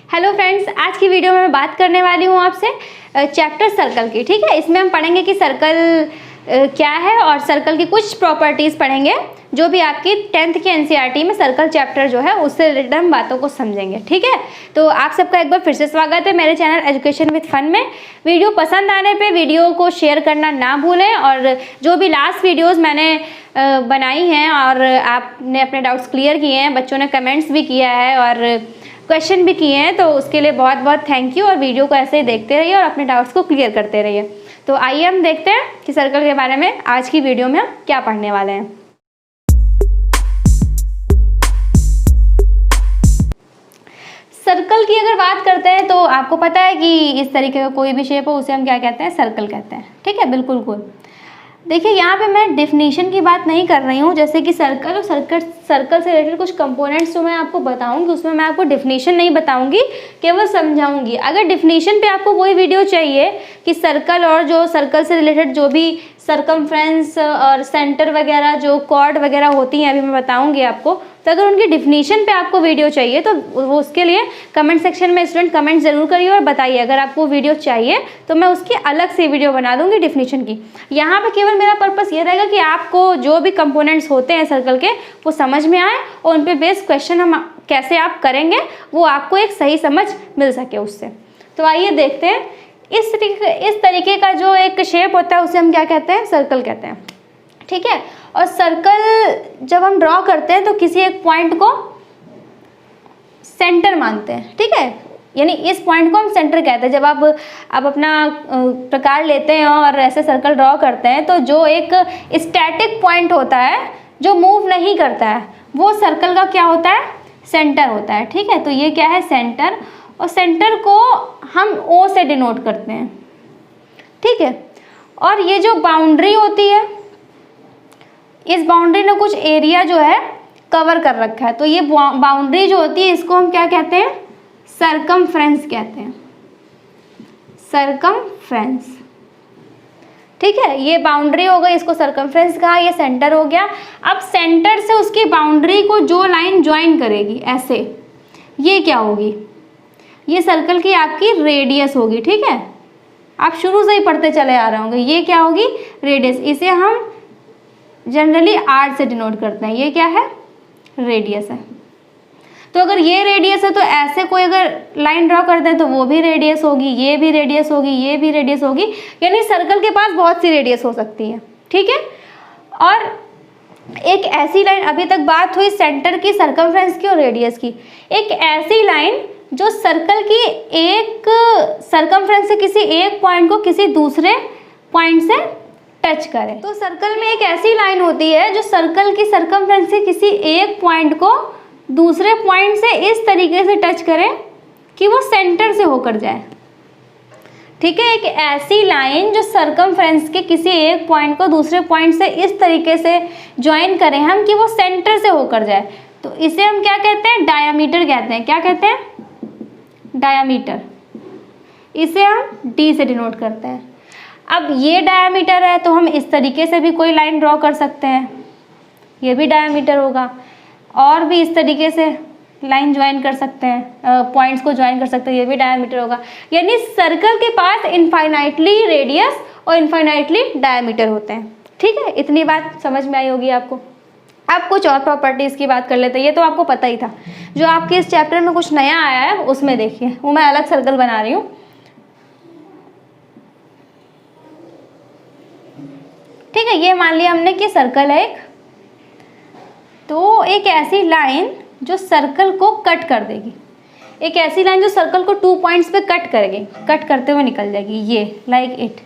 Hello friends, आज की video में मैं बात करने वाली हूँ आपसे चैप्टर सर्कल की। ठीक है, इसमें हम पढ़ेंगे कि सर्कल क्या है और सर्कल की कुछ प्रॉपर्टीज़ पढ़ेंगे जो भी आपकी 10th के एनसीईआरटी में सर्कल चैप्टर जो है उससे रिलेटेड हम बातों को समझेंगे। ठीक है, तो आप सबका एक बार फिर से स्वागत है मेरे चैनल एजुकेशन विद फन में। वीडियो पसंद आने पे वीडियो को शेयर करना ना भूलें और जो भी लास्ट वीडियोस मैंने बनाई हैं और आपने अपने डाउट्स क्लियर किए हैं, बच्चों ने कमेंट्स भी किया है और क्वेश्चन भी किए हैं, तो उसके लिए बहुत बहुत थैंक यू। और वीडियो को ऐसे ही देखते रहिए और अपने डाउट्स को क्लियर करते रहिए। तो आइए हम देखते हैं कि सर्कल के बारे में आज की वीडियो में हम क्या पढ़ने वाले हैं। सर्कल की अगर बात करते हैं तो आपको पता है कि इस तरीके का कोई भी शेप हो उसे हम क्या कहते हैं, सर्कल कहते हैं। ठीक है, बिल्कुल कूल। देखिए यहाँ पे मैं डेफिनेशन की बात नहीं कर रही हूँ, जैसे कि सर्कल और सर्कल से रिलेटेड कुछ कंपोनेंट्स जो मैं आपको बताऊँगी उसमें मैं आपको डेफिनेशन नहीं बताऊँगी, केवल समझाऊँगी। अगर डेफिनेशन पे आपको कोई वीडियो चाहिए कि सर्कल और जो सर्कल से रिलेटेड जो भी सर्कमफ्रेंस और सेंटर वगैरह जो कॉर्ड वगैरह होती हैं अभी मैं बताऊँगी आपको, तो अगर उनकी डेफिनेशन पे आपको वीडियो चाहिए तो वो उसके लिए कमेंट सेक्शन में स्टूडेंट कमेंट ज़रूर करिए और बताइए। अगर आपको वीडियो चाहिए तो मैं उसकी अलग से वीडियो बना दूंगी डेफिनेशन की। यहाँ पे केवल मेरा पर्पस ये रहेगा कि आपको जो भी कंपोनेंट्स होते हैं सर्कल के वो समझ में आए और उन पे बेस्ड क्वेश्चन हम कैसे आप करेंगे वो आपको एक सही समझ मिल सके उससे। तो आइए देखते हैं, इस तरीके का जो एक शेप होता है उसे हम क्या कहते हैं, सर्कल कहते हैं। ठीक है, और सर्कल जब हम ड्रॉ करते हैं तो किसी एक पॉइंट को सेंटर मानते हैं। ठीक है, यानी इस पॉइंट को हम सेंटर कहते हैं। जब आप अपना प्रकार लेते हैं और ऐसे सर्कल ड्रॉ करते हैं तो जो एक स्टैटिक पॉइंट होता है जो मूव नहीं करता है वो सर्कल का क्या होता है, सेंटर होता है। ठीक है, तो ये क्या है, सेंटर, और सेंटर को हम ओ से डिनोट करते हैं। ठीक है, और ये जो बाउंड्री होती है इस बाउंड्री ने कुछ एरिया जो है कवर कर रखा है, तो ये बाउंड्री जो होती है इसको हम क्या कहते हैं, सर्कमफ्रेंस कहते हैं, सर्कमफ्रेंस। ठीक है, ये बाउंड्री हो गई, इसको सर्कमफ्रेंस कहा, ये सेंटर हो गया। अब सेंटर से उसकी बाउंड्री को जो लाइन ज्वाइन करेगी ऐसे, ये क्या होगी, ये सर्कल की आपकी रेडियस होगी। ठीक है, आप शुरू से ही पढ़ते चले आ रहे होंगे, ये क्या होगी, रेडियस। इसे हम जनरली आर से डिनोट करते हैं, ये क्या है, रेडियस है। तो अगर ये रेडियस है तो ऐसे कोई अगर लाइन ड्रॉ करते हैं तो वो भी रेडियस होगी, ये भी रेडियस होगी, ये भी रेडियस होगी, यानी सर्कल के पास बहुत सी रेडियस हो सकती है। ठीक है, और एक ऐसी लाइन, अभी तक बात हुई सेंटर की, सर्कमफ्रेंस की और रेडियस की, एक ऐसी लाइन जो सर्कल की एक सर्कमफ्रेंस से किसी एक पॉइंट को किसी दूसरे पॉइंट से टच करें। तो सर्कल में एक ऐसी लाइन होती है जो सर्कल की सर्कमफ्रेंस से किसी एक पॉइंट को दूसरे पॉइंट से इस तरीके से टच करें कि वो सेंटर से होकर जाए। ठीक है, एक ऐसी लाइन जो सर्कमफ्रेंस के किसी एक पॉइंट को दूसरे पॉइंट से इस तरीके से ज्वाइन करें हम कि वो सेंटर से होकर जाए, तो इसे हम क्या कहते हैं, डायामीटर कहते हैं। क्या कहते हैं, डायामीटर। इसे हम डी से डिनोट करते हैं। अब ये डायामीटर है तो हम इस तरीके से भी कोई लाइन ड्रॉ कर सकते हैं, ये भी डायामीटर होगा, और भी इस तरीके से लाइन ज्वाइन कर सकते हैं, पॉइंट्स को ज्वाइन कर सकते हैं, ये भी डायामीटर होगा। यानी सर्कल के पास इनफाइनाइटली रेडियस और इनफाइनाइटली डायामीटर होते हैं। ठीक है, इतनी बात समझ में आई होगी आपको। अब कुछ और प्रॉपर्टीज़ की बात कर लेते हैं, ये तो आपको पता ही था। जो आपके इस चैप्टर में कुछ नया आया है उसमें देखिए, वो मैं अलग सर्कल बना रही हूँ। ठीक है, ये मान लिया हमने कि सर्कल है एक, तो एक ऐसी लाइन जो सर्कल को कट कर देगी, एक ऐसी लाइन जो सर्कल को 2 पॉइंट्स पे कट करेगी, कट करते हुए निकल जाएगी, ये लाइक इट,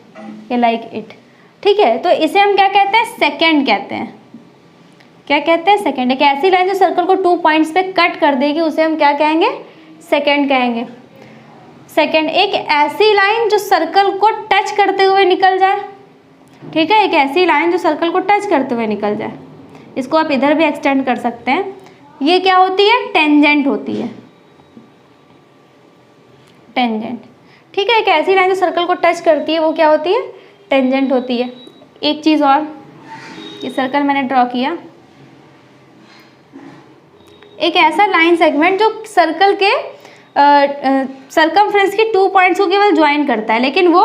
ये लाइक इट। ठीक है, तो इसे हम क्या कहते हैं, सेकेंड कहते हैं। क्या कहते हैं, सेकेंड। एक ऐसी लाइन जो सर्कल को 2 पॉइंट्स पे कट कर देगी उसे हम क्या कहेंगे, सेकेंड कहेंगे। सेकेंड, एक ऐसी लाइन जो सर्कल को टच करते हुए निकल जाए। ठीक है, एक ऐसी लाइन जो सर्कल को टच करते हुए निकल जाए, इसको आप इधर भी एक्सटेंड कर सकते हैं। ये क्या होती है, टेंजेंट होती है, टेंजेंट। ठीक है, एक ऐसी लाइन जो सर्कल को टच करती है वो क्या होती है, टेंजेंट होती है। एक चीज़ और, ये सर्कल मैंने ड्रॉ किया, एक ऐसा लाइन सेगमेंट जो सर्कल के सर्कमफ्रेंस की 2 पॉइंट्स को केवल ज्वाइन करता है, लेकिन वो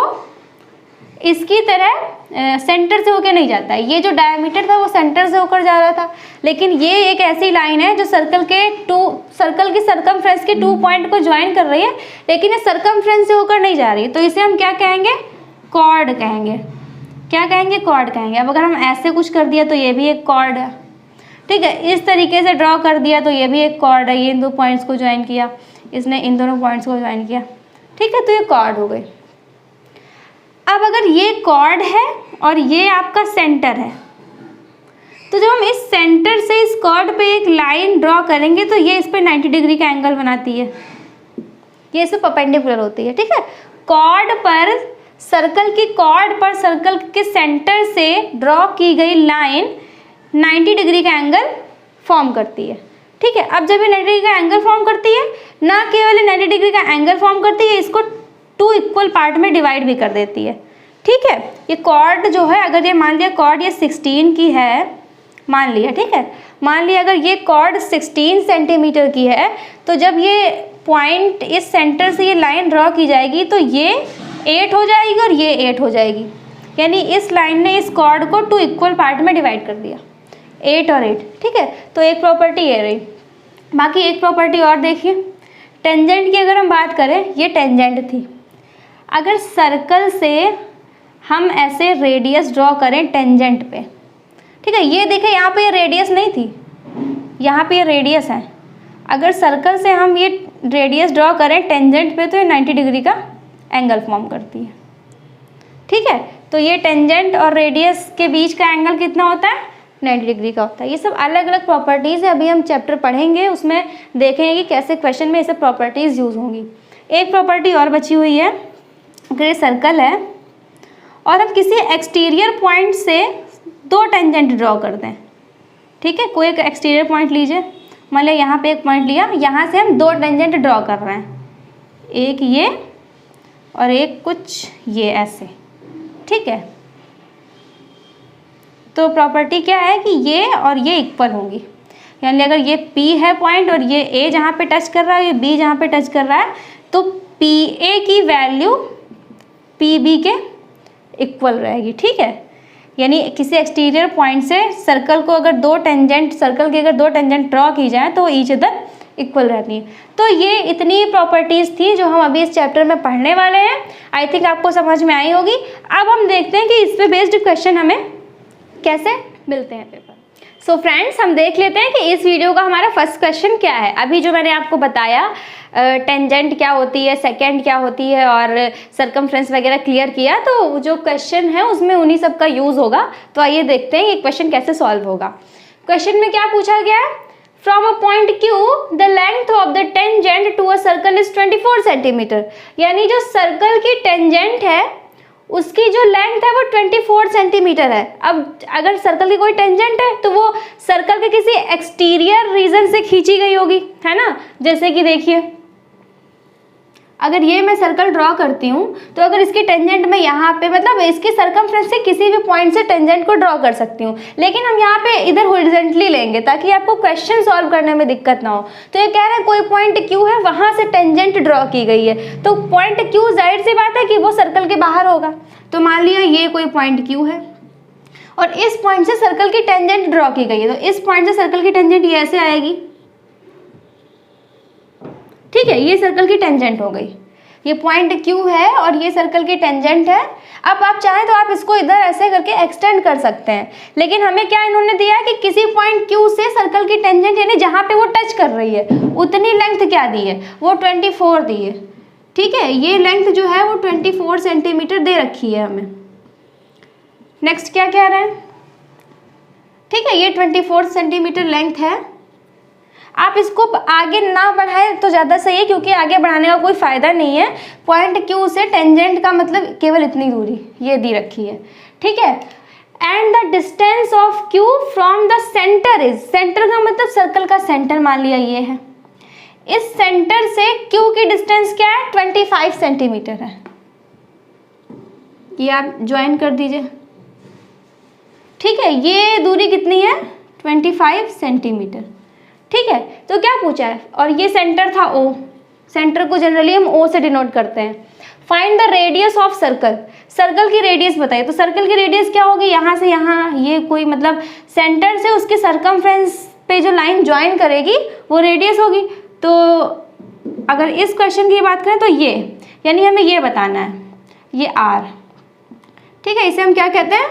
इसकी तरह सेंटर से होकर नहीं जाता है। ये जो डायमीटर था वो सेंटर से होकर जा रहा था, लेकिन ये एक ऐसी लाइन है जो सर्कल की सर्कमफ्रेंस के 2 पॉइंट को ज्वाइन कर रही है, लेकिन ये सर्कमफ्रेंस से होकर नहीं जा रही, तो इसे हम क्या कहेंगे? कॉर्ड कहेंगे। क्या कहेंगे? कॉर्ड कहेंगे। अब अगर हम ऐसे कुछ कर दिया तो ये भी एक कॉर्ड है, ठीक है। इस तरीके से ड्रॉ कर दिया तो ये भी एक कॉर्ड है, ये इन 2 पॉइंट्स को ज्वाइन किया, इसने इन दोनों पॉइंट्स को ज्वाइन किया, ठीक है, तो ये कॉर्ड हो गई। अब अगर ये कॉर्ड है और ये आपका सेंटर है, तो जब हम इस सेंटर से इस कॉर्ड पे एक लाइन ड्रॉ करेंगे तो ये इस पे 90 डिग्री का एंगल बनाती है, ये इस पे परपेंडिकुलर होती है, ठीक है। कॉर्ड पर सर्कल के सेंटर से ड्रॉ की गई लाइन 90 डिग्री का एंगल फॉर्म करती है, ठीक है। अब जब ये 90 डिग्री का एंगल फॉर्म करती है, ना केवल 90 डिग्री का एंगल फॉर्म करती है, इसको 2 इक्वल पार्ट में डिवाइड भी कर देती है, ठीक है। ये कॉर्ड जो है, अगर ये मान लिया कॉर्ड ये 16 की है, मान लिया, ठीक है, मान लिया अगर ये कॉर्ड 16 सेंटीमीटर की है, तो जब ये पॉइंट इस सेंटर से ये लाइन ड्रॉ की जाएगी तो ये 8 हो जाएगी और ये 8 हो जाएगी, यानी इस लाइन ने इस कॉर्ड को 2 इक्वल पार्ट में डिवाइड कर दिया, 8 और 8, ठीक है। तो एक प्रॉपर्टी ये रही। बाकी एक प्रॉपर्टी और देखिए, टेंजेंट की अगर हम बात करें, ये टेंजेंट थी। अगर सर्कल से हम ऐसे रेडियस ड्रॉ करें टेंजेंट पे, ठीक है, ये देखें यहाँ पे ये रेडियस नहीं थी, यहाँ पे ये रेडियस है। अगर सर्कल से हम ये रेडियस ड्रॉ करें टेंजेंट पे तो ये 90 डिग्री का एंगल फॉर्म करती है, ठीक है। तो ये टेंजेंट और रेडियस के बीच का एंगल कितना होता है? 90 डिग्री का होता है। ये सब अलग अलग प्रॉपर्टीज़ है, अभी हम चैप्टर पढ़ेंगे, उसमें देखेंगे कि कैसे क्वेश्चन में ये सब प्रॉपर्टीज़ यूज़ होंगी। एक प्रॉपर्टी और बची हुई है, अगर ये सर्कल है और हम किसी एक्सटीरियर पॉइंट से 2 टेंजेंट ड्रॉ कर दें, ठीक है, कोई एक एक्सटीरियर पॉइंट लीजिए, मान लिया यहाँ पे एक पॉइंट लिया, यहाँ से हम 2 टेंजेंट ड्रॉ कर रहे हैं, एक ये और एक कुछ ये ऐसे, ठीक है। तो प्रॉपर्टी क्या है कि ये और ये इक्वल होंगी, यानी अगर ये P है पॉइंट और ये A जहाँ पे टच कर रहा है, ये B जहाँ पे टच कर रहा है, तो PA की वैल्यू PB के इक्वल रहेगी, ठीक है। यानी किसी एक्सटीरियर पॉइंट से सर्कल को अगर 2 टेंजेंट, सर्कल के अगर 2 टेंजेंट ड्रॉ की जाए तो ईच अदर इक्वल रहती है। तो ये इतनी प्रॉपर्टीज़ थी जो हम अभी इस चैप्टर में पढ़ने वाले हैं। आई थिंक आपको समझ में आई होगी। अब हम देखते हैं कि इस पे बेस्ड क्वेश्चन हमें कैसे मिलते हैं पेपर। सो फ्रेंड्स, हम देख लेते हैं कि इस वीडियो का हमारा फर्स्ट क्वेश्चन क्या है। अभी जो मैंने आपको बताया टेंजेंट क्या होती है, सेकेंड क्या होती है और सर्कमफ्रेंस वगैरह क्लियर किया, तो जो क्वेश्चन है उसमें उन्हीं सब का यूज़ होगा। तो आइए देखते हैं ये क्वेश्चन कैसे सॉल्व होगा। क्वेश्चन में क्या पूछा गया है? From a point Q the length of the tangent to a circle is 24 centimetre. यानी जो सर्कल की टेंजेंट है उसकी जो लेंथ है वो 24 सेंटीमीटर है। अब अगर सर्कल की कोई टेंजेंट है तो वो सर्कल के किसी एक्सटीरियर रीजन से खींची गई होगी, है ना। जैसे कि देखिए, अगर ये मैं सर्कल ड्रॉ करती हूँ तो अगर इसकी टेंजेंट मैं यहाँ पे, मतलब इसकी सर्कमफ्रेंस से किसी भी पॉइंट से टेंजेंट को ड्रॉ कर सकती हूँ, लेकिन हम यहाँ पे इधर हॉरिजॉन्टली लेंगे ताकि आपको क्वेश्चन सॉल्व करने में दिक्कत ना हो। तो ये कह रहे हैं कोई पॉइंट Q है, वहाँ से टेंजेंट ड्रॉ की गई है, तो पॉइंट Q जाहिर सी बात है कि वो सर्कल के बाहर होगा। तो मान लिया ये कोई पॉइंट Q है और इस पॉइंट से सर्कल की टेंजेंट ड्रॉ की गई है, तो इस पॉइंट से सर्कल की टेंजेंट ये ऐसे आएगी, ठीक है। ये सर्कल की टेंजेंट हो गई, ये पॉइंट Q है और ये सर्कल की टेंजेंट है। अब आप चाहें तो आप इसको इधर ऐसे करके एक्सटेंड कर सकते हैं, लेकिन हमें क्या इन्होंने दिया है कि किसी पॉइंट Q से सर्कल की टेंजेंट यानी जहाँ पे वो टच कर रही है उतनी लेंथ क्या दी है, वो 24 दी है, ठीक है। ये लेंथ जो है वो 24 सेंटीमीटर दे रखी है हमें। नेक्स्ट क्या कह रहे हैं, ठीक है, ये 24 सेंटीमीटर लेंथ है। आप इसको आगे ना बढ़ाएं तो ज़्यादा सही है, क्योंकि आगे बढ़ाने का कोई फ़ायदा नहीं है। पॉइंट Q से टेंजेंट का मतलब केवल इतनी दूरी ये दी रखी है, ठीक है। And the distance of Q from the centre is, centre का मतलब सर्कल का सेंटर मान लिया ये है, इस सेंटर से Q की डिस्टेंस क्या है, 25 सेंटीमीटर है। ये आप ज्वाइन कर दीजिए, ठीक है। ये दूरी कितनी है, 25 सेंटीमीटर, ठीक है। तो क्या पूछा है, और ये सेंटर था O, सेंटर को जनरली हम ओ से डिनोट करते हैं। Find the radius of circle, circle की रेडियस बताइए। तो सर्कल की रेडियस क्या होगी, यहाँ से यहाँ, ये कोई मतलब सेंटर से उसके सरकमफ्रेंस पे जो लाइन ज्वाइन करेगी वो रेडियस होगी। तो अगर इस क्वेश्चन की बात करें तो ये, यानी हमें ये बताना है, ये आर, ठीक है, इसे हम क्या कहते हैं,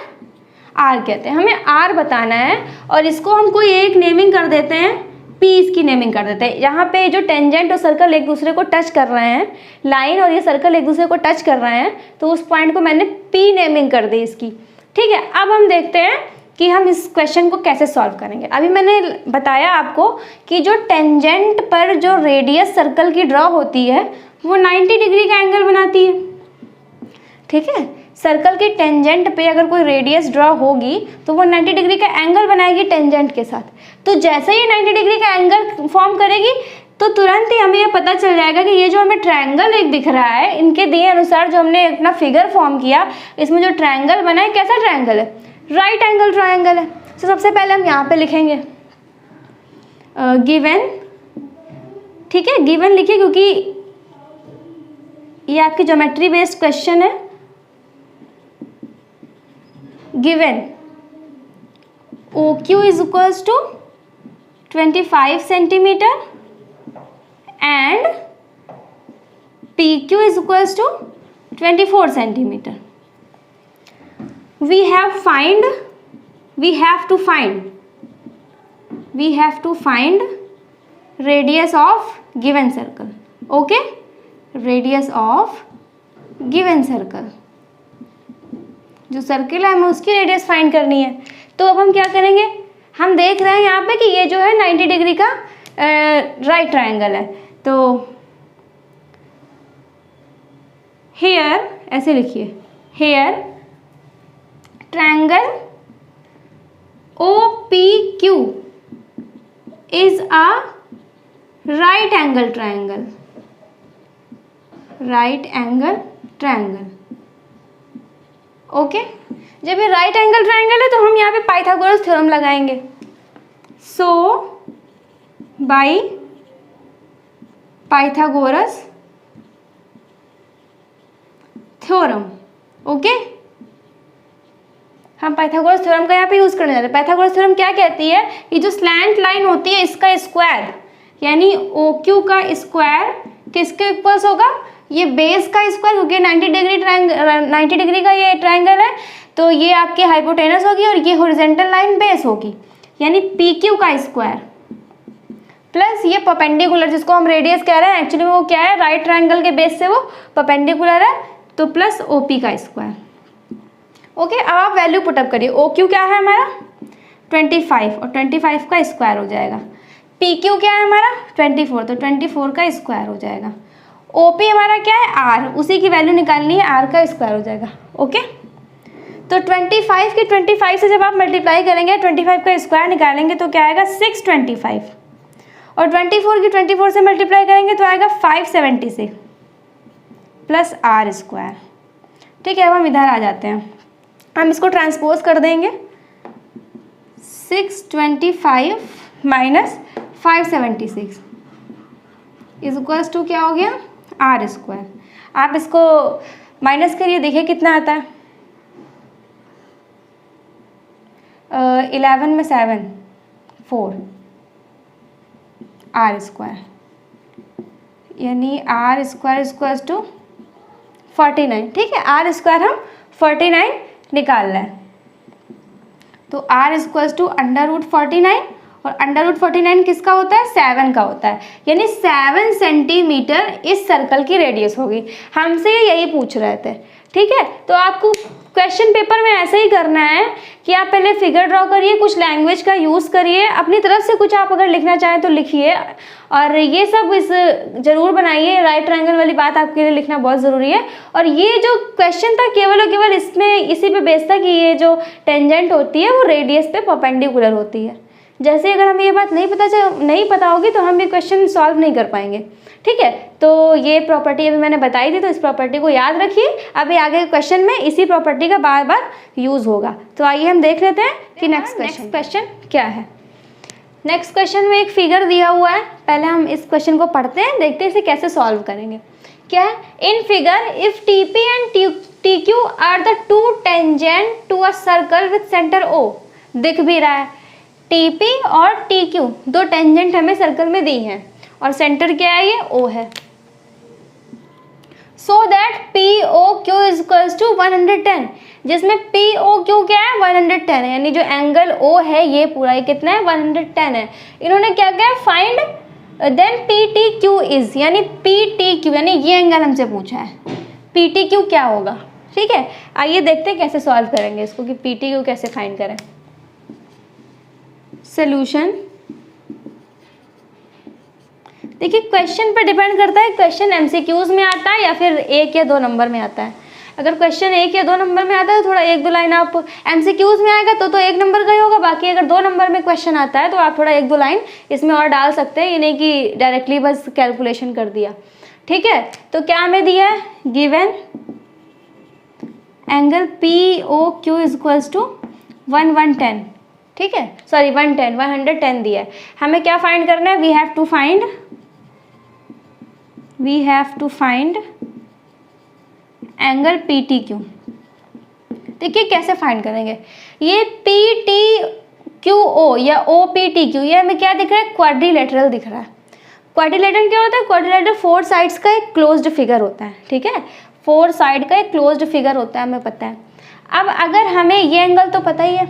आर कहते हैं। हमें आर बताना है और इसको हम कोई एक नेमिंग कर देते हैं, पी इसकी नेमिंग कर देते हैं। यहाँ पे जो टेंजेंट और सर्कल एक दूसरे को टच कर रहे हैं, लाइन और ये सर्कल एक दूसरे को टच कर रहे हैं, तो उस पॉइंट को मैंने पी नेमिंग कर दी इसकी, ठीक है। अब हम देखते हैं कि हम इस क्वेश्चन को कैसे सॉल्व करेंगे। अभी मैंने बताया आपको कि जो टेंजेंट पर जो रेडियस सर्कल की ड्रॉ होती है वो 90 डिग्री का एंगल बनाती है, ठीक है। सर्कल की टेंजेंट पे अगर कोई रेडियस ड्रॉ होगी तो वो 90 डिग्री का एंगल बनाएगी टेंजेंट के साथ। तो जैसे ही 90 डिग्री का एंगल फॉर्म करेगी तो तुरंत ही हमें ये पता चल जाएगा कि ये जो हमें ट्रायंगल एक दिख रहा है, इनके दिए अनुसार जो हमने अपना फिगर फॉर्म किया, इसमें जो ट्रायंगल बना है कैसा ट्रायंगल है, राइट एंगल ट्रायंगल है। तो सबसे पहले हम यहाँ पे लिखेंगे गिवन, ठीक है, गिवन लिखिए क्योंकि ये आपकी ज्योमेट्री बेस्ड क्वेश्चन है। Given OQ is equals to 25 centimeter and PQ is equals to 24 centimeter. We have to find radius of given circle. Okay, radius of given circle, जो सर्किल है हमें उसकी रेडियस फाइंड करनी है। तो अब हम क्या करेंगे, हम देख रहे हैं यहाँ पे कि ये जो है 90 डिग्री का राइट ट्रायंगल है। तो हेयर, ऐसे लिखिए, here triangle OPQ is a right angle triangle, right angle triangle. Okay, जब ये राइट एंगल ट्रायंगल है तो हम यहाँ पे पाइथागोरस थ्योरम लगाएंगे। सो बाय पाइथागोरस थ्योरम, ओके, हम पाइथागोरस थ्योरम का यहाँ पे यूज करने जा रहे हैं। पाइथागोरस थ्योरम क्या कहती है कि जो स्लैंट लाइन होती है इसका स्क्वायर, यानी OQ का स्क्वायर किसके इक्वल्स होगा, ये बेस का स्क्वायर, क्योंकि 90 डिग्री ट्रायंगल, 90 डिग्री का ये ट्रायंगल है, तो ये आपकी हाइपोटेनस होगी और ये हॉरिजॉन्टल लाइन बेस होगी, यानी PQ का स्क्वायर प्लस ये परपेंडिकुलर जिसको हम रेडियस कह रहे हैं, एक्चुअली वो क्या है, राइट ट्रायंगल के बेस से वो परपेंडिकुलर है, तो प्लस OP का स्क्वायर। ओके, अब आप वैल्यू पुटअप करिए। OQ क्या है हमारा 25 और 25 का स्क्वायर हो जाएगा। PQ क्या है हमारा 24, तो 24 का स्क्वायर हो जाएगा। OP हमारा क्या है R, उसी की वैल्यू निकालनी है, R का स्क्वायर हो जाएगा। ओके, तो 25 की 25 से जब आप मल्टीप्लाई करेंगे, 25 का स्क्वायर निकालेंगे तो क्या आएगा 625, और 24 की 24 से मल्टीप्लाई करेंगे तो आएगा 576 प्लस R स्क्वायर। ठीक है, अब हम इधर आ जाते हैं, हम इसको ट्रांसपोज कर देंगे। 625 माइनस 576 इज इक्वल्स टू क्या हो गया R स्क्वायर। आप इसको माइनस करिए, देखिए कितना आता है। 11 में 7 4 R स्क्वायर, यानी R स्क्वायर इक्वल्स टू 49। ठीक है, R स्क्वायर हम 49 निकाल रहे हैं, तो R इक्वल्स टू √49, और √49 किसका होता है 7 का होता है, यानी 7 सेंटीमीटर इस सर्कल की रेडियस होगी। हमसे यही पूछ रहे थे। ठीक है, तो आपको क्वेश्चन पेपर में ऐसे ही करना है कि आप पहले फिगर ड्रॉ करिए, कुछ लैंग्वेज का यूज़ करिए, अपनी तरफ से कुछ आप अगर लिखना चाहें तो लिखिए, और ये सब इस ज़रूर बनाइए। राइट ट्रायंगल वाली बात आपके लिए लिखना बहुत ज़रूरी है। और ये जो क्वेश्चन था केवल और केवल इसमें इसी पे बेस था कि ये जो टेंजेंट होती है वो रेडियस पे परपेंडिकुलर होती है। जैसे अगर हमें ये बात नहीं पता होगी तो हम ये क्वेश्चन सॉल्व नहीं कर पाएंगे। ठीक है, तो ये प्रॉपर्टी अभी मैंने बताई थी, तो इस प्रॉपर्टी को याद रखिए। अभी आगे के क्वेश्चन में इसी प्रॉपर्टी का बार बार यूज़ होगा। तो आइए हम देख लेते हैं कि नेक्स्ट क्वेश्चन क्या है। नेक्स्ट क्वेश्चन में एक फिगर दिया हुआ है, पहले हम इस क्वेश्चन को पढ़ते हैं, देखते हैं इसे कैसे सॉल्व करेंगे। क्या है in figure, if TP and TQ are the two tangent to a circle with centre O, दिख भी रहा है TP और TQ दो टेंजेंट हमें सर्कल में दी हैं और सेंटर क्या है ये O है। So that POQ is equals to 110, जिसमें POQ क्या है 110 है, यानी जो एंगल O है ये पूरा ये कितना है 110 है। इन्होंने क्या किया फाइंड देन PTQ इज, यानी PTQ यानी ये एंगल हमसे पूछा है, PTQ क्या होगा। ठीक है, आइए देखते हैं कैसे सॉल्व करेंगे इसको कि PTQ कैसे फाइंड करें। सॉल्यूशन देखिए क्वेश्चन पर डिपेंड करता है, क्वेश्चन MCQs में आता है या फिर 1 या 2 नंबर में आता है। अगर क्वेश्चन 1 या 2 नंबर में आता है तो थोड़ा 1-2 लाइन आप MCQs में आएगा तो 1 नंबर का ही होगा, बाकी अगर 2 नंबर में क्वेश्चन आता है तो आप थोड़ा 1-2 लाइन इसमें और डाल सकते हैं, ये नहीं कि डायरेक्टली बस कैलकुलेशन कर दिया। ठीक है, तो क्या हमें दिया है given angle POQ is equals to 110, ठीक है सॉरी 110 दिया है। हमें क्या फाइंड करना है, we have to find angle PTQ। देखिए कैसे फाइंड करेंगे, ये PTQO या OPTQ ये हमें क्या दिख रहा है क्वाड्रिलेटरल दिख रहा है। क्वाड्रिलेटरल क्या होता है, क्वाड्रिलेटरल 4 साइड्स का एक क्लोज्ड फिगर होता है। ठीक है, 4 साइड का एक क्लोज्ड फिगर होता है, हमें पता है। अब अगर हमें ये एंगल तो पता ही है,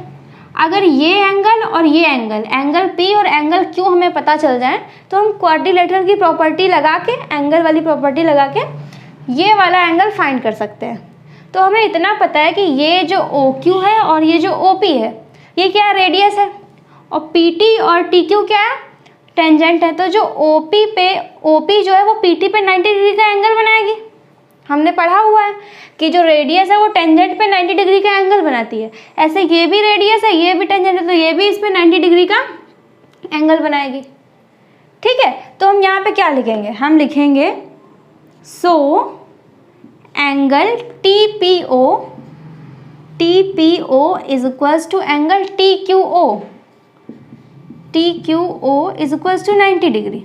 अगर ये एंगल और ये एंगल P और एंगल Q हमें पता चल जाए तो हम क्वाड्रिलेटरल की प्रॉपर्टी लगा के, एंगल वाली प्रॉपर्टी लगा के ये वाला एंगल फाइंड कर सकते हैं। तो हमें इतना पता है कि ये जो OQ है और ये जो OP है ये क्या है रेडियस है, और PT और TQ क्या है टेंजेंट है। तो जो OP जो है वो PT पे 90 डिग्री का एंगल बनाएगी। हमने पढ़ा हुआ है कि जो रेडियस है वो टेंजेंट पे 90 डिग्री का एंगल बनाती है। ऐसे ये भी रेडियस है, ये भी टेंजेंट है, तो ये भी इस पे 90 डिग्री का एंगल बनाएगी। ठीक है, तो हम यहाँ पे क्या लिखेंगे, हम लिखेंगे so angle TPO is equals to angle TQO is equals to 90 degree.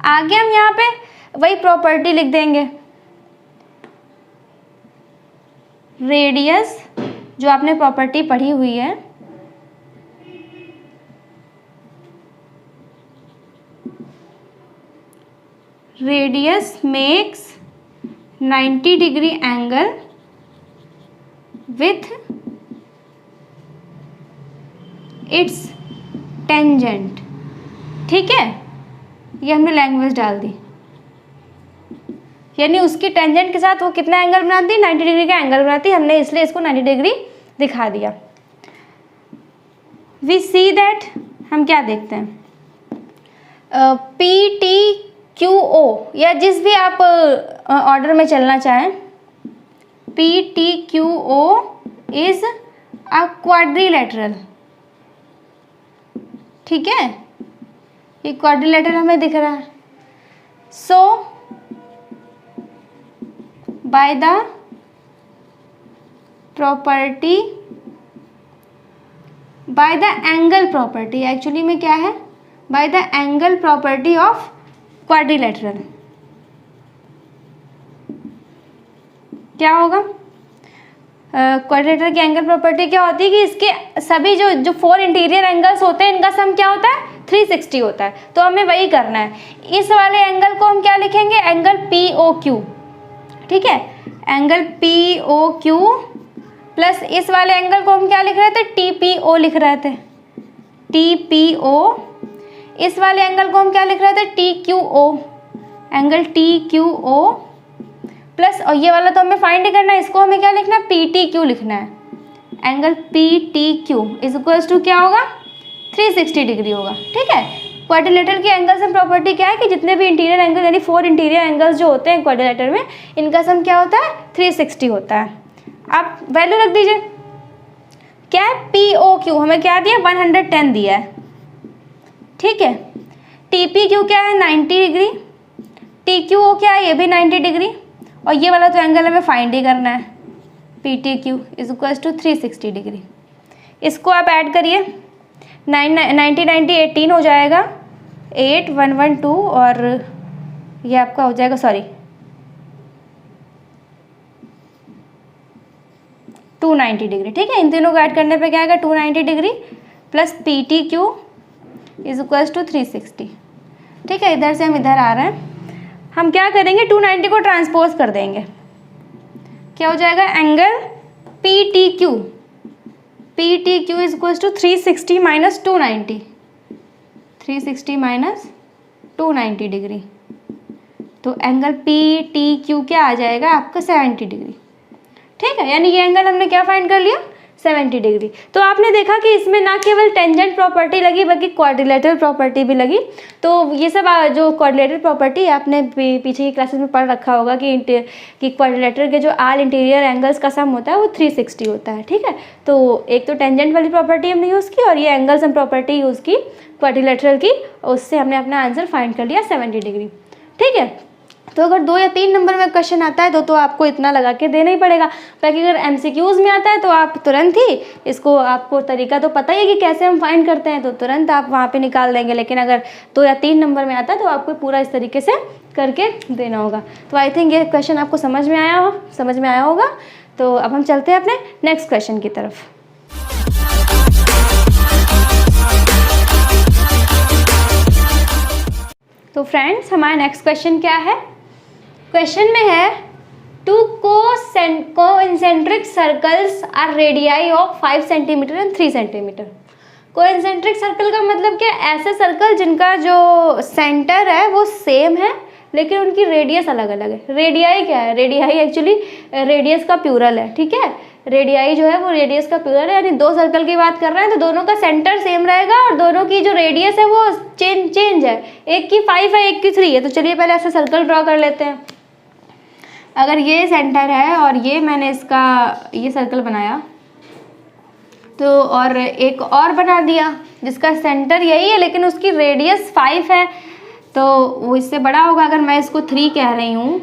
आगे हम यहाँ पे वही प्रॉपर्टी लिख देंगे, रेडियस जो आपने प्रॉपर्टी पढ़ी हुई है, radius makes 90 degree angle with its tangent. ठीक है, ये हमने लैंग्वेज डाल दी, यानी उसकी टेंजेंट के साथ वो कितना एंगल बनाती है 90 डिग्री का एंगल बनाती है, हमने इसलिए इसको 90 डिग्री दिखा दिया। वी सी दैट, हम क्या देखते हैं PTQO या जिस भी आप ऑर्डर में चलना चाहें, PTQO इज अ क्वाड्रिलेटरल। ठीक है, ये क्वाड्रिलेटरल हमें दिख रहा है। सो by the property, by the angle property, actually में क्या है by the angle property of quadrilateral। क्या होगा क्वाड्रिलेटरल की एंगल प्रॉपर्टी क्या होती है कि इसके सभी जो 4 इंटीरियर एंगल्स होते हैं इनका सम क्या होता है 360 होता है। तो हमें वही करना है, इस वाले एंगल को हम क्या लिखेंगे एंगल POQ। ठीक है, एंगल POQ प्लस इस वाले एंगल को हम क्या लिख रहे थे TPO लिख रहे थे, TPO। इस वाले एंगल को हम क्या लिख रहे थे TQO, एंगल TQO प्लस, और ये वाला तो हमें फाइंड करना है, इसको हमें क्या लिखना है PTQ लिखना है, angle PTQ is equals to क्या होगा 360 डिग्री होगा। ठीक है, क्वाड्रिलेटरल की एंगल्स एंड प्रॉपर्टी क्या है कि जितने भी इंटीरियर एंगल यानी 4 इंटीरियर एंगल्स जो होते हैं क्वाड्रिलेटर में, इनका सम क्या होता है 360 होता है। आप वैल्यू रख दीजिए, क्या है POQ हमें क्या दिया 110 दिया है। ठीक है, TPQ क्या है 90 डिग्री, TQO क्या है ये भी 90 डिग्री, और ये वाला तो एंगल हमें फाइंड ही करना है PTQ is equals to 360 degree. इसको आप ऐड करिए, 90 90 18 हो जाएगा, 8 1 1 2 और ये आपका हो जाएगा, सॉरी 290 डिग्री। ठीक है, इन तीनों को ऐड करने पे क्या आएगा 290 degree plus PTQ is equals to 360। ठीक है, इधर से हम इधर आ रहे हैं, हम क्या करेंगे 290 को ट्रांसपोज कर देंगे, क्या हो जाएगा angle PTQ is equals to 360 minus 290, 360 minus 290 degree, तो एंगल PTQ क्या आ जाएगा आपका 70 डिग्री। ठीक है, यानी ये एंगल हमने क्या फाइंड कर लिया 70 डिग्री। तो आपने देखा कि इसमें ना केवल टेंजेंट प्रॉपर्टी लगी बल्कि क्वाड्रिलेटरल प्रॉपर्टी भी लगी। तो ये सब जो क्वाड्रिलेटरल प्रॉपर्टी आपने पीछे की क्लासेस में पढ़ रखा होगा कि क्वाड्रिलेटरल के जो ऑल इंटीरियर एंगल्स का सम होता है वो 360 होता है। ठीक है, तो एक तो टेंजेंट वाली प्रॉपर्टी हमने यूज़ की और ये एंगल सम प्रॉपर्टी यूज़ की क्वाड्रिलेटरल की, उससे हमने अपना आंसर फाइंड कर लिया 70 डिग्री। ठीक है, तो अगर 2 या 3 नंबर में क्वेश्चन आता है तो आपको इतना लगा के देना ही पड़ेगा। बाकी अगर MCQs में आता है तो आप तुरंत ही इसको, आपको तरीका तो पता ही है कि कैसे हम फाइंड करते हैं, तो तुरंत आप वहाँ पे निकाल देंगे। लेकिन अगर 2 या 3 नंबर में आता है तो आपको पूरा इस तरीके से करके देना होगा। तो आई थिंक ये क्वेश्चन आपको समझ में आया होगा। तो अब हम चलते हैं अपने नेक्स्ट क्वेश्चन की तरफ। तो फ्रेंड्स, हमारा नेक्स्ट क्वेश्चन क्या है? क्वेश्चन में है 2 concentric circles are radii of 5 centimetre and 3 centimetre. Concentric circle का मतलब क्या? ऐसे सर्कल जिनका जो सेंटर है वो सेम है लेकिन उनकी रेडियस अलग अलग है। रेडियाई क्या है? रेडियाई एक्चुअली रेडियस का प्लूरल है। ठीक है, रेडियाई जो है वो रेडियस का प्लूरल है, यानी 2 सर्कल की बात कर रहे हैं तो दोनों का सेंटर सेम रहेगा और दोनों की जो रेडियस है वो चेंज है, एक की 5 है एक की 3 है। तो चलिए पहले ऐसा सर्कल ड्रॉ कर लेते हैं। अगर ये सेंटर है और ये मैंने इसका ये सर्कल बनाया तो, और एक और बना दिया जिसका सेंटर यही है लेकिन उसकी रेडियस 5 है, तो वो इससे बड़ा होगा। अगर मैं इसको 3 कह रही हूँ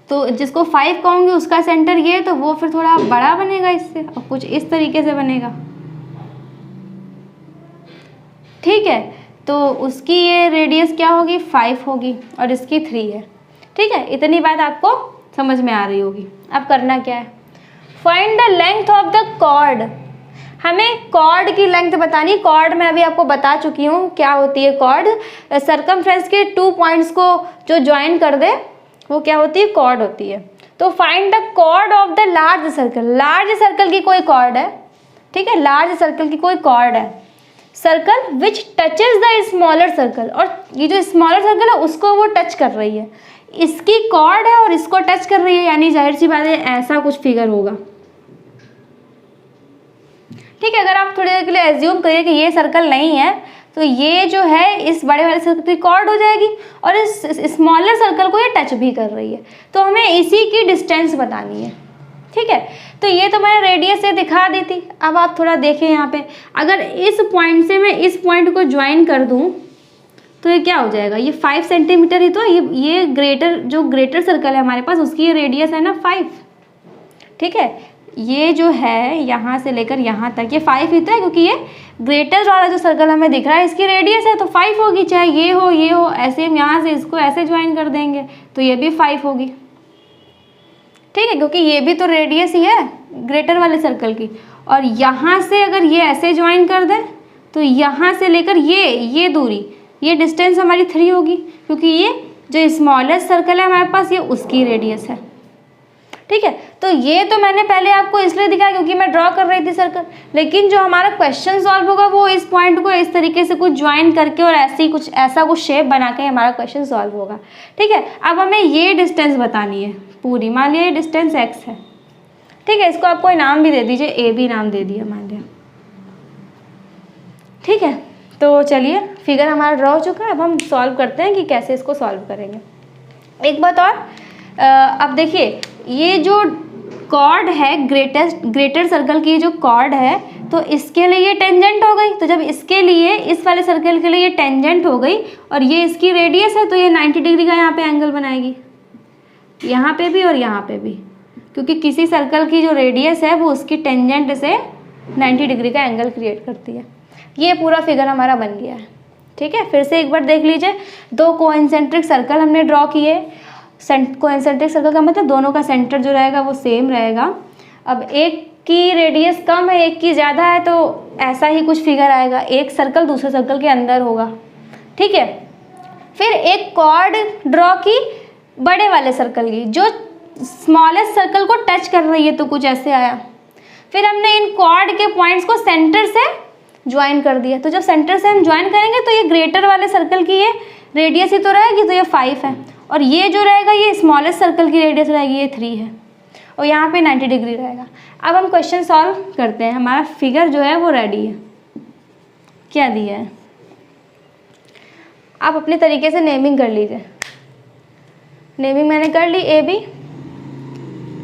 तो जिसको 5 कहूँगी उसका सेंटर ये, तो वो फिर थोड़ा बड़ा बनेगा इससे और कुछ इस तरीके से बनेगा। ठीक है, तो उसकी ये रेडियस क्या होगी 5 होगी और इसकी 3 है। ठीक है, इतनी बात आपको समझ में आ रही होगी। अब करना क्या है, find the length of the chord. हमें कॉर्ड की लेंथ बतानी। कॉर्ड मैं अभी आपको बता चुकी हूँ क्या होती है कॉर्ड। सर्कमफ्रेंस के 2 पॉइंट्स को जो ज्वाइन कर दे वो क्या होती है, कॉर्ड होती है। तो find the chord of the large circle. Large circle की कोई कॉर्ड है। ठीक है, लार्ज सर्कल की कोई कॉर्ड है, circle which touches the smaller circle, और ये जो स्मॉलर सर्कल है उसको वो टच कर रही है। इसकी कॉर्ड है और इसको टच कर रही है, यानी जाहिर सी बात है ऐसा कुछ फिगर होगा। ठीक है, अगर आप थोड़ी देर के लिए एज्यूम करिए कि ये सर्कल नहीं है तो ये जो है इस बड़े वाले सर्कल की कॉर्ड हो जाएगी और इस स्मॉलर सर्कल को ये टच भी कर रही है, तो हमें इसी की डिस्टेंस बतानी है। ठीक है, तो ये तो मैंने रेडियस से दिखा दी थी। अब आप थोड़ा देखें यहाँ पे, अगर इस पॉइंट से मैं इस पॉइंट को ज्वाइन कर दूँ तो ये क्या हो जाएगा, ये 5 सेंटीमीटर ही तो ये ग्रेटर सर्कल है हमारे पास, उसकी ये रेडियस है ना 5। ठीक है, ये जो है यहाँ से लेकर यहाँ तक ये 5 ही तो है, क्योंकि ये ग्रेटर वाला जो सर्कल हमें दिख रहा है इसकी रेडियस है तो 5 होगी, चाहे ये हो। ऐसे हम यहाँ से इसको ऐसे ज्वाइन कर देंगे तो ये भी 5 होगी। ठीक है, क्योंकि ये भी तो रेडियस ही है ग्रेटर वाले सर्कल की। और यहाँ से अगर ये ऐसे ज्वाइन कर दें तो यहाँ से लेकर ये दूरी, ये डिस्टेंस हमारी 3 होगी, क्योंकि ये जो स्मॉलेस्ट सर्कल है हमारे पास ये उसकी रेडियस है। ठीक है, तो ये तो मैंने पहले आपको इसलिए दिखाया क्योंकि मैं ड्रॉ कर रही थी सर्कल, लेकिन जो हमारा क्वेश्चन सॉल्व होगा वो इस पॉइंट को इस तरीके से कुछ ज्वाइन करके और ऐसा कुछ शेप बना के हमारा क्वेश्चन सॉल्व होगा। ठीक है, अब हमें ये डिस्टेंस बतानी है पूरी। मान लिया ये डिस्टेंस x है। ठीक है, इसको आप कोई नाम भी दे दीजिए, ए बी नाम दे दिया मान लिया। ठीक है, तो चलिए फिगर हमारा ड्रॉ हो चुका है। अब हम सॉल्व करते हैं कि कैसे इसको सॉल्व करेंगे। एक बात और, अब देखिए ये जो कॉर्ड है ग्रेटर सर्कल की जो कॉर्ड है तो इसके लिए ये टेंजेंट हो गई। तो जब इसके लिए इस वाले सर्कल के लिए ये टेंजेंट हो गई और ये इसकी रेडियस है तो ये 90 डिग्री का यहाँ पे एंगल बनाएगी, यहाँ पे भी और यहाँ पे भी, क्योंकि किसी सर्कल की जो रेडियस है वो उसकी टेंजेंट से 90 डिग्री का एंगल क्रिएट करती है। ये पूरा फिगर हमारा बन गया है। ठीक है, फिर से एक बार देख लीजिए, दो कोइंसेंट्रिक सर्कल हमने ड्रॉ किए। कोइंसेंट्रिक सर्कल का मतलब दोनों का सेंटर जो रहेगा वो सेम रहेगा। अब एक की रेडियस कम है, एक की ज़्यादा है, तो ऐसा ही कुछ फिगर आएगा, एक सर्कल दूसरे सर्कल के अंदर होगा। ठीक है, फिर एक कॉर्ड ड्रॉ की बड़े वाले सर्कल की, जो स्मॉलेस्ट सर्कल को टच कर रही है, तो कुछ ऐसे आया। फिर हमने इन कॉर्ड के पॉइंट्स को सेंटर से ज्वाइन कर दिया, तो जब सेंटर से हम ज्वाइन करेंगे तो ये ग्रेटर वाले सर्कल की ये रेडियस ही तो रहेगी, तो ये 5 है, और ये जो रहेगा ये स्मॉलेस्ट सर्कल की रेडियस रहेगी, ये 3 है, और यहाँ पे 90 डिग्री रहेगा। अब हम क्वेश्चन सॉल्व करते हैं। हमारा फिगर जो है वो रेडी है। क्या दिया है, आप अपने तरीके से नेमिंग कर लीजिए। नेमिंग मैंने कर ली, A B,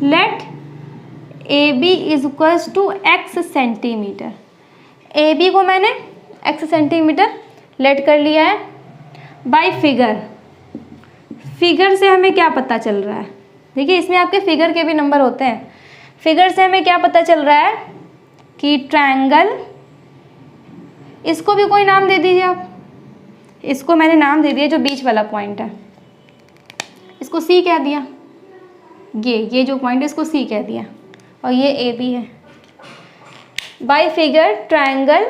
let A B is equals to X centimetre. A B को मैंने एक्स सेंटीमीटर लेट कर लिया है बाय फिगर। फिगर से हमें क्या पता चल रहा है, देखिए इसमें आपके फिगर के भी नंबर होते हैं। फिगर से हमें क्या पता चल रहा है कि ट्रायंगल, इसको भी कोई नाम दे दीजिए आप। इसको मैंने नाम दे दिया जो बीच वाला पॉइंट है, इसको सी कह दिया। ये जो पॉइंट है इसको सी कह दिया, और ये ए बी है। बाय फिगर ट्रायंगल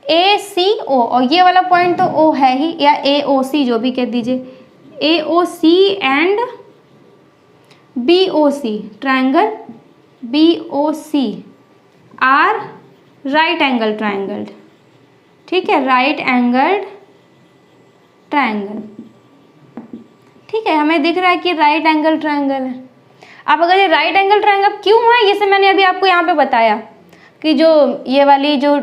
ए सी ओ, और ये वाला पॉइंट तो ओ है ही, या ए ओ सी जो भी कह दीजिए, A O C and B O C, triangle B O C are right angle triangle. ठीक है, राइट एंगल्ड ट्रायंगल। ठीक है, हमें दिख रहा है कि राइट एंगल ट्रायंगल है। अब अगर ये राइट एंगल ट्रायंगल क्यों है, ये से मैंने अभी आपको यहाँ पे बताया कि जो ये वाली जो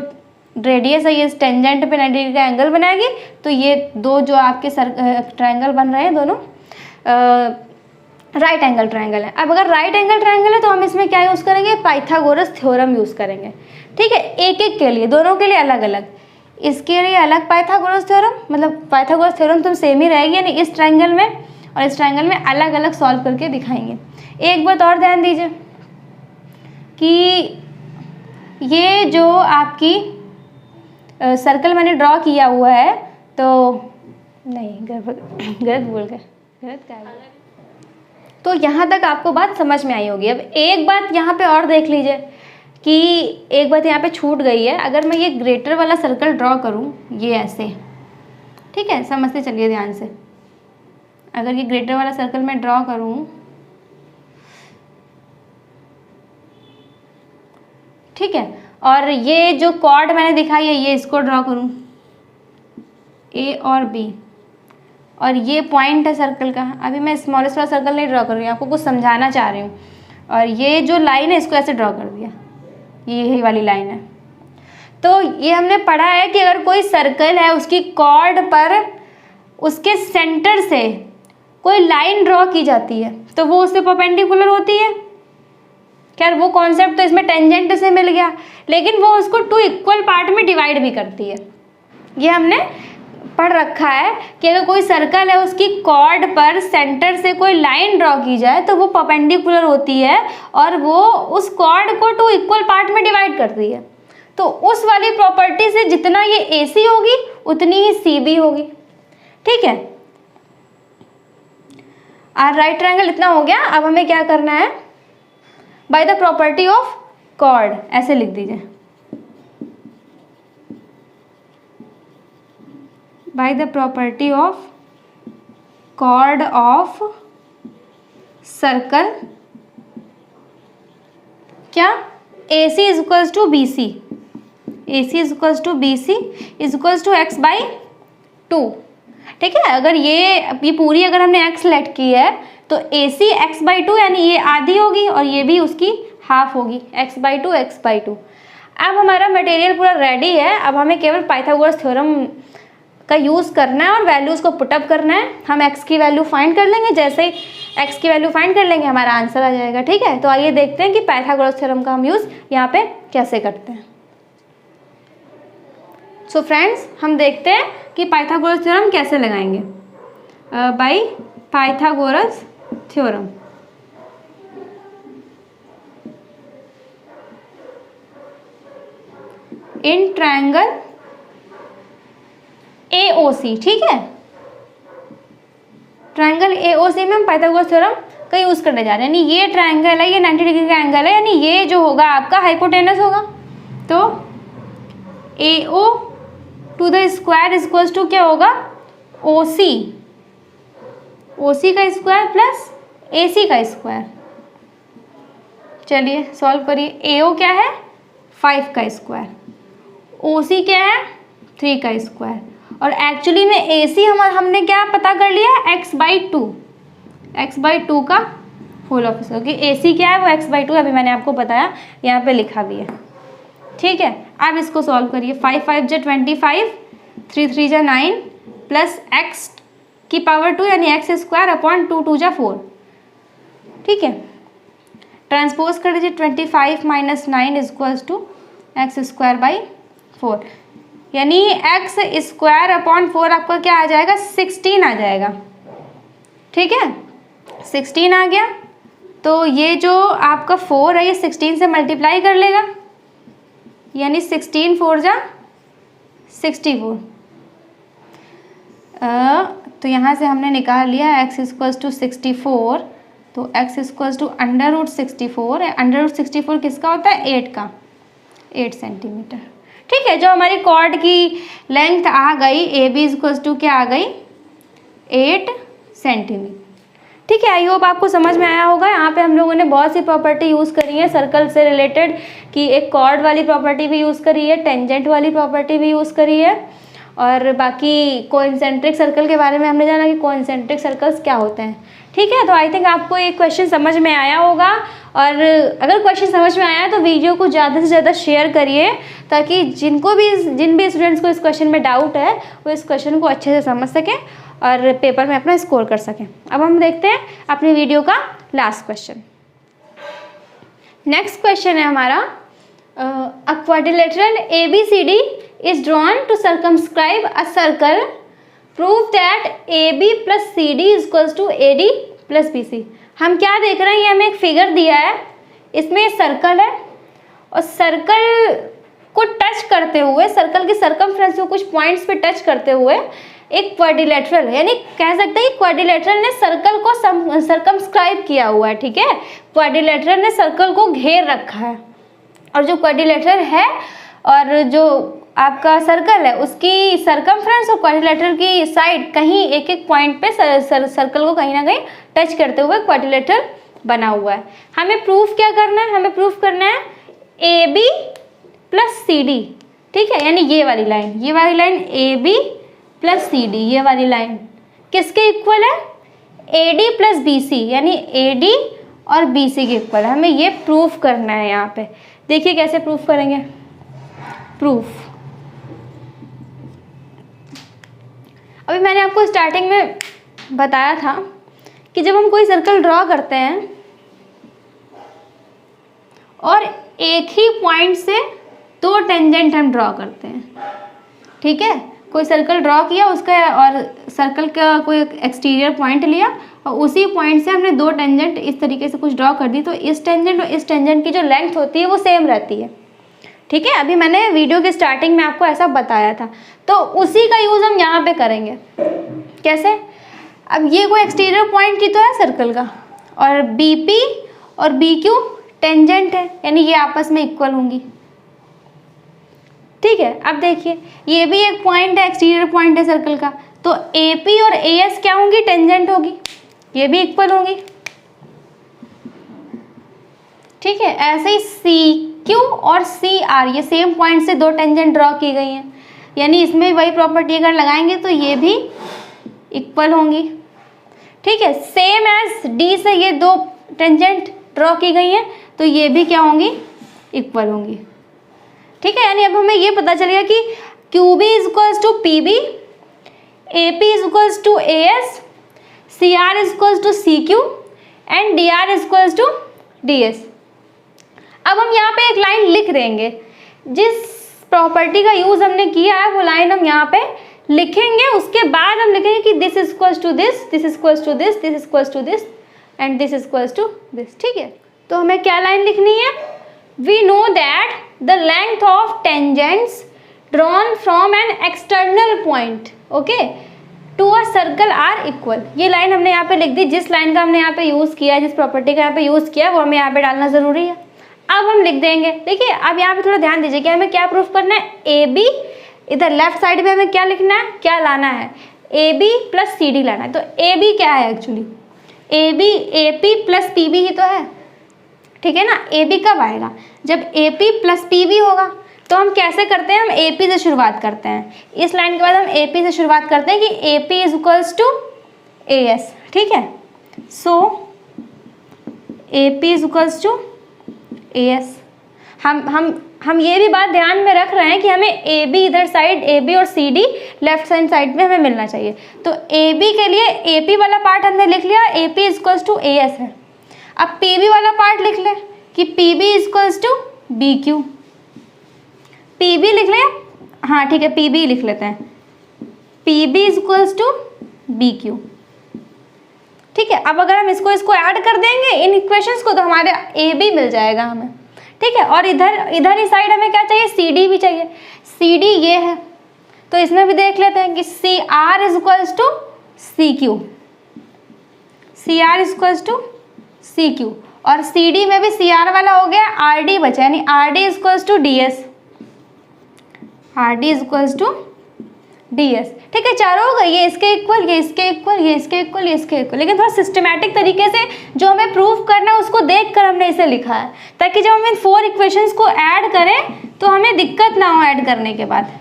रेडियस है ये टेंजेंट पे 90 डिग्री का एंगल बनाएगी, तो ये दो जो आपके ट्रायंगल बन रहे हैं दोनों राइट एंगल ट्रायंगल है। अब अगर राइट एंगल ट्रायंगल है तो हम इसमें क्या यूज़ करेंगे, पाइथागोरस थ्योरम यूज़ करेंगे। ठीक है, एक एक के लिए, दोनों के लिए अलग अलग, इसके लिए अलग पाइथागोरस थ्योरम, मतलब पाइथागोरस थ्योरम तो सेम ही रहेगी, यानी इस ट्रायंगल में और इस ट्रायंगल में अलग अलग सॉल्व करके दिखाएंगे। एक बात और ध्यान दीजिए कि ये जो आपकी सर्कल मैंने ड्रॉ किया हुआ है, तो नहीं गलत बोल गए, गलत क्या है, तो यहाँ तक आपको बात समझ में आई होगी। अब एक बात यहाँ पे और देख लीजिए कि एक बात यहाँ पे छूट गई है। अगर मैं ये ग्रेटर वाला सर्कल ड्रॉ करूँ, ये ऐसे, ठीक है, समझते चलिए ध्यान से। अगर ये ग्रेटर वाला सर्कल मैं ड्रॉ करूँ, ठीक है, और ये जो कॉर्ड मैंने दिखाई है ये इसको ड्रॉ करूँ, ए और बी, और ये पॉइंट है सर्कल का। अभी मैं स्मॉलेस्ट वाला सर्कल नहीं ड्रॉ कर रही हूँ, आपको कुछ समझाना चाह रही हूँ। और ये जो लाइन है इसको ऐसे ड्रॉ कर दिया, ये यही वाली लाइन है। तो ये हमने पढ़ा है कि अगर कोई सर्कल है उसकी कॉर्ड पर उसके सेंटर से कोई लाइन ड्रॉ की जाती है तो वो उससे परपेंडिकुलर होती है। खैर वो कॉन्सेप्ट तो इसमें टेंजेंट से मिल गया, लेकिन वो उसको 2 इक्वल पार्ट में डिवाइड भी करती है। ये हमने पढ़ रखा है कि अगर कोई सर्कल है उसकी कॉर्ड पर सेंटर से कोई लाइन ड्रॉ की जाए तो वो परपेंडिकुलर होती है और वो उस कॉर्ड को 2 इक्वल पार्ट में डिवाइड करती है। तो उस वाली प्रॉपर्टी से जितना ये AC होगी उतनी ही CB होगी। ठीक है, और राइट ट्रायंगल इतना हो गया। अब हमें क्या करना है, by the property of chord ऐसे लिख दीजिए, by the property of chord of circle, क्या AC is equals to BC, AC is equals to BC is equals to x by 2। ठीक है, अगर ये पूरी अगर हमने x लेट की है तो AC x बाई 2 यानी ये आधी होगी और ये भी उसकी हाफ होगी, x बाई 2 x बाई 2। अब हमारा मटेरियल पूरा रेडी है। अब हमें केवल पाइथागोरस थ्योरम का यूज़ करना है और वैल्यूज़ को पुटअप करना है। हम x की वैल्यू फाइंड कर लेंगे, जैसे ही x की वैल्यू फाइंड कर लेंगे हमारा आंसर आ जाएगा। ठीक है, तो आइए देखते हैं कि पाइथागोरस थ्योरम का हम यूज़ यहाँ पे कैसे करते हैं। सो फ्रेंड्स, हम देखते हैं कि पाइथागोरस थ्योरम कैसे लगाएंगे। By Pythagoras theorem, in triangle AOC, ठीक है, ट्रायंगल AOC में हम पाइथागोरस थ्योरम का यूज़ करने जा रहे हैं, यानी ये ट्रायंगल है, ये 90 डिग्री का एंगल है, यानी ये जो होगा आपका हाइपोटेनस होगा। तो AO to the square equals to क्या होगा, OC, OC का स्क्वायर प्लस AC का स्क्वायर। चलिए सॉल्व करिए। AO क्या है, 5 का स्क्वायर, OC क्या है, 3 का स्क्वायर, और एक्चुअली में AC हमने क्या पता कर लिया, x/2 का होल ऑफ स्क्वायर, क्योंकि AC क्या है वो x/2, अभी मैंने आपको बताया, यहाँ पे लिखा भी है, ठीक है। अब इसको सॉल्व करिए। 5 5 जा 25, 3 3 जा 9 प्लस x की पावर 2 यानी x स्क्वायर अपॉन 2 2 जा 4, ठीक है। ट्रांसपोज कर दीजिए, 25 minus 9 equals to x square by 4, यानी एक्स स्क्वायर अपॉन 4 आपका क्या आ जाएगा, 16 आ जाएगा, ठीक है। 16 आ गया, तो ये जो आपका 4 है ये 16 से मल्टीप्लाई कर लेगा, यानी 16 4 जा 64। तो यहाँ से हमने निकाल लिया x इक्वल्स टू 64, तो x इक्वल्स टू √64, √64 किसका होता है, 8 का, 8 सेंटीमीटर, ठीक है। जो हमारी कॉर्ड की लेंथ आ गई AB इक्वल्स टू क्या आ गई, 8 सेंटीमीटर, ठीक है। आई होप आपको समझ में आया होगा। यहाँ पे हम लोगों ने बहुत सी प्रॉपर्टी यूज़ करी है सर्कल से रिलेटेड, कि एक कॉर्ड वाली प्रॉपर्टी भी यूज़ करी है, टेंजेंट वाली प्रॉपर्टी भी यूज़ करी है, और बाकी कोइंसेंट्रिक सर्कल के बारे में हमने जाना कि कोइंसेंट्रिक सर्कल्स क्या होते हैं, ठीक है। तो आई थिंक आपको ये क्वेश्चन समझ में आया होगा, और अगर क्वेश्चन समझ में आया तो वीडियो को ज़्यादा से ज़्यादा शेयर करिए, ताकि जिन भी स्टूडेंट्स को इस क्वेश्चन में डाउट है वो इस क्वेश्चन को अच्छे से समझ सकें और पेपर में अपना स्कोर कर सकें। अब हम देखते हैं अपनी वीडियो का लास्ट क्वेश्चन। नेक्स्ट क्वेश्चन है हमारा, अ quadrilateral ABCD is drawn to circumscribe a circle, prove that AB plus CD is equals to AD plus BC। हम क्या देख रहे हैं, ये हमें एक फिगर दिया है, इसमें सर्कल है, और सर्कल को टच करते हुए, सर्कल की सर्कमफ्रेंस को कुछ पॉइंट्स पे टच करते हुए एक क्वाड्रिलेटरल, यानी कह सकते हैं कि क्वाड्रिलेटरल ने सर्कल को सर्कमस्क्राइब किया हुआ है, ठीक है। क्वाड्रिलेटरल ने सर्कल को घेर रखा है, और जो क्वाड्रिलेटरल है और जो आपका सर्कल है उसकी सर्कमफ्रेंस और क्वाड्रिलेटरल की साइड कहीं एक एक पॉइंट पे सर्कल को कहीं ना कहीं टच करते हुए क्वाड्रिलेटरल बना हुआ है। हमें प्रूफ क्या करना है, हमें प्रूफ करना है AB प्लस CD, ठीक है, यानी ये वाली लाइन AB प्लस CD, ये वाली लाइन किसके इक्वल है, AD प्लस BC, यानी AD और BC के इक्वल है। हमें ये प्रूफ करना है। यहाँ पे देखिए कैसे प्रूफ करेंगे। प्रूफ, अभी मैंने आपको स्टार्टिंग में बताया था कि जब हम कोई सर्कल ड्रॉ करते हैं और एक ही पॉइंट से 2 टेंजेंट हम ड्रॉ करते हैं, ठीक है। कोई सर्कल ड्रॉ किया उसका, और सर्कल का कोई एक्सटीरियर पॉइंट लिया और उसी पॉइंट से हमने 2 टेंजेंट इस तरीके से कुछ ड्रॉ कर दी, तो इस टेंजेंट और इस टेंजेंट की जो लेंथ होती है वो सेम रहती है, ठीक है। अभी मैंने वीडियो के स्टार्टिंग में आपको ऐसा बताया था, तो उसी का यूज़ हम यहाँ पे करेंगे। कैसे, अब ये कोई एक्सटीरियर पॉइंट की तो है सर्कल का, और BP और BQ टेंजेंट है, यानी ये आपस में इक्वल होंगी, ठीक है। अब देखिए ये भी एक पॉइंट है, एक्सटीरियर पॉइंट है सर्कल का, तो AP और AS क्या होंगी, टेंजेंट होगी, ये भी इक्वल होंगी, ठीक है। ऐसे ही CQ और CR ये सेम पॉइंट से 2 टेंजेंट ड्रॉ की गई हैं, यानी इसमें वही प्रॉपर्टी अगर लगाएंगे तो ये भी इक्वल होंगी, ठीक है। सेम एज D से ये 2 टेंजेंट ड्रॉ की गई हैं, तो ये भी क्या होंगी, इक्वल होंगी, ठीक है। यानी अब हमें ये पता चलेगा कि QB is equals to PB, AP is equals to AS, CR is equals to CQ and DR is equals to DS। अब हम यहाँ पे एक लाइन लिख देंगे, जिस प्रॉपर्टी का यूज़ हमने किया है वो लाइन हम यहाँ पे लिखेंगे, उसके बाद हम लिखेंगे कि this is equals to this, this is equals to this, this is equals to this and this is equals to this, ठीक है। तो हमें क्या लाइन लिखनी है, we know that the length of tangents drawn from an external point okay to a circle are equal. ये line हमने यहाँ पे लिख दी, जिस लाइन का हमने यहाँ पे यूज़ किया, जिस प्रॉपर्टी का यहाँ पे यूज़ किया वो हमें यहाँ पे डालना ज़रूरी है। अब हम लिख देंगे। देखिए अब यहाँ पे थोड़ा ध्यान दीजिए कि हमें क्या प्रूफ करना है, ए बी, इधर लेफ्ट साइड में हमें क्या लिखना है, क्या लाना है, A B plus C D लाना है। तो ए बी क्या है actually, A B A P plus P B ही तो है, ठीक है ना। ए बी कब आएगा, जब A P plus P B होगा। तो हम कैसे करते हैं, हम ए पी से शुरुआत करते हैं, इस लाइन के बाद हम ए पी से शुरुआत करते हैं कि A P is equals to A S, ठीक है। So A P is equals to A S. हम ये भी बात ध्यान में रख रहे हैं कि हमें ए बी इधर साइड, ए बी और C D left hand side में हमें मिलना चाहिए। तो ए बी के लिए ए पी वाला पार्ट हमने लिख लिया, A P is equals to A S है। अब पी बी वाला पार्ट लिख लें कि P B is equals to B Q. P B लिख लें, हाँ ठीक है, पी बी लिख लेते हैं, P B is equals to B Q, ठीक है। अब अगर हम इसको ऐड कर देंगे इन इक्वेशंस को तो हमारे ए बी मिल जाएगा हमें, ठीक है। और इधर ही साइड हमें क्या चाहिए, सी डी भी चाहिए। सी डी ये है, तो इसमें भी देख लेते हैं कि C R is equals to C Q, C R is equals to C Q. और सी डी में भी सी आर वाला हो गया, आर डी बचा, यानी R D is equals to D S, R D is equals to D S, ठीक है। चारों हो गए, ये इसके इक्वल, ये इसके इक्वल, ये इसके इक्वल, ये इसके इक्वल। लेकिन थोड़ा सिस्टमैटिक तरीके से जो हमें प्रूफ करना है उसको देखकर हमने इसे लिखा है, ताकि जब हम इन 4 इक्वेशंस को ऐड करें तो हमें दिक्कत ना हो ऐड करने के बाद,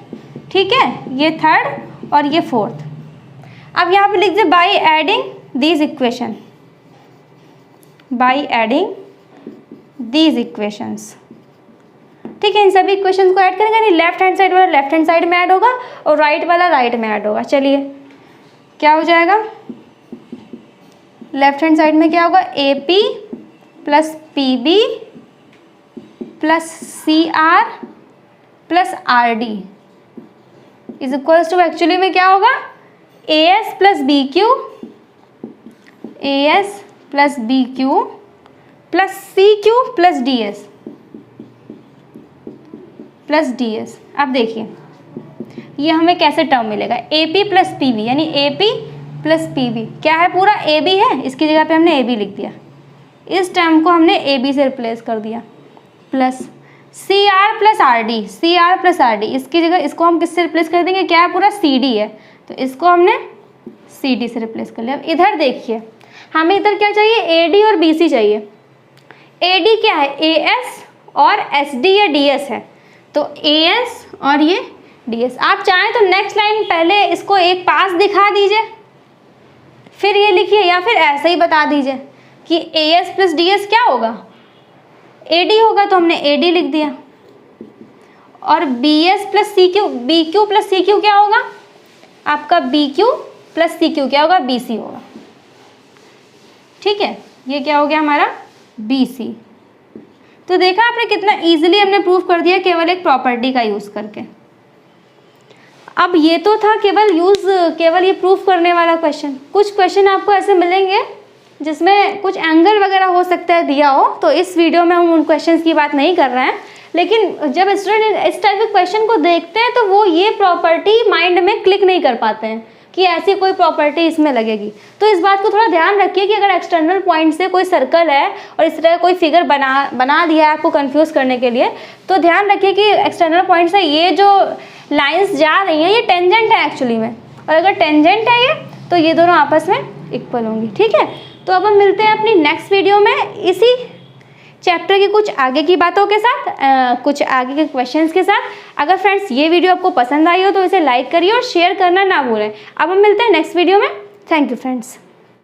ठीक है। ये थर्ड और ये फोर्थ। अब यहाँ पे लिख दे by adding these equation, by adding these equations, ठीक है। इन सभी इक्वेशंस को ऐड करेंगे, यानी लेफ्ट हैंड साइड वाला लेफ्ट हैंड साइड में ऐड होगा और राइट वाला राइट में ऐड होगा। चलिए क्या हो जाएगा, लेफ्ट हैंड साइड में क्या होगा, A P plus P B plus C R plus R D is equals to, actually में क्या होगा, A S plus B Q, A S plus B Q plus C Q plus D S plus D S. अब देखिए ये हमें कैसे term मिलेगा, A P plus P B, यानी A P plus P B क्या है, पूरा ए बी है, इसकी जगह पे हमने ए बी लिख दिया, इस टर्म को हमने ए बी से रिप्लेस कर दिया, plus C R plus R D, C R plus R D, इसकी जगह इसको हम किससे रिप्लेस कर देंगे, क्या है, पूरा सी डी है, तो इसको हमने सी डी से रिप्लेस कर लिया। अब इधर देखिए हमें इधर क्या चाहिए, ए डी और बी सी चाहिए। ए डी क्या है, ए एस और एस डी या डी एस है, तो ए एस और ये डी एस। आप चाहें तो नेक्स्ट लाइन पहले इसको एक पास दिखा दीजिए, फिर ये लिखिए, या फिर ऐसे ही बता दीजिए कि ए एस प्लस डी एस क्या होगा, ए डी होगा, तो हमने ए डी लिख दिया। और B S plus C Q, B Q plus C Q क्या होगा आपका, B Q plus C Q क्या होगा, बी सी होगा, ठीक है। ये क्या हो गया हमारा, बी सी। तो देखा आपने कितना इजीली हमने प्रूफ कर दिया केवल एक प्रॉपर्टी का यूज़ करके। अब ये तो था केवल ये प्रूफ करने वाला क्वेश्चन। कुछ क्वेश्चन आपको ऐसे मिलेंगे जिसमें कुछ एंगल वगैरह हो सकता है दिया हो, तो इस वीडियो में हम उन क्वेश्चंस की बात नहीं कर रहे हैं। लेकिन जब स्टूडेंट इस टाइप के क्वेश्चन को देखते हैं तो वो ये प्रॉपर्टी माइंड में क्लिक नहीं कर पाते हैं कि ऐसी कोई प्रॉपर्टी इसमें लगेगी। तो इस बात को थोड़ा ध्यान रखिए कि अगर एक्सटर्नल पॉइंट से कोई सर्कल है और इस तरह कोई फिगर बना दिया है आपको कंफ्यूज करने के लिए, तो ध्यान रखिए कि एक्सटर्नल पॉइंट से ये जो लाइंस जा रही हैं ये टेंजेंट है एक्चुअली में, और अगर टेंजेंट है ये तो ये दोनों आपस में इक्वल होंगी, ठीक है। तो अब हम मिलते हैं अपनी नेक्स्ट वीडियो में इसी चैप्टर की कुछ आगे की बातों के साथ, कुछ आगे के क्वेश्चंस के साथ। अगर फ्रेंड्स ये वीडियो आपको पसंद आई हो तो इसे लाइक करिए और शेयर करना ना भूलें। अब हम मिलते हैं नेक्स्ट वीडियो में। Thank you friends.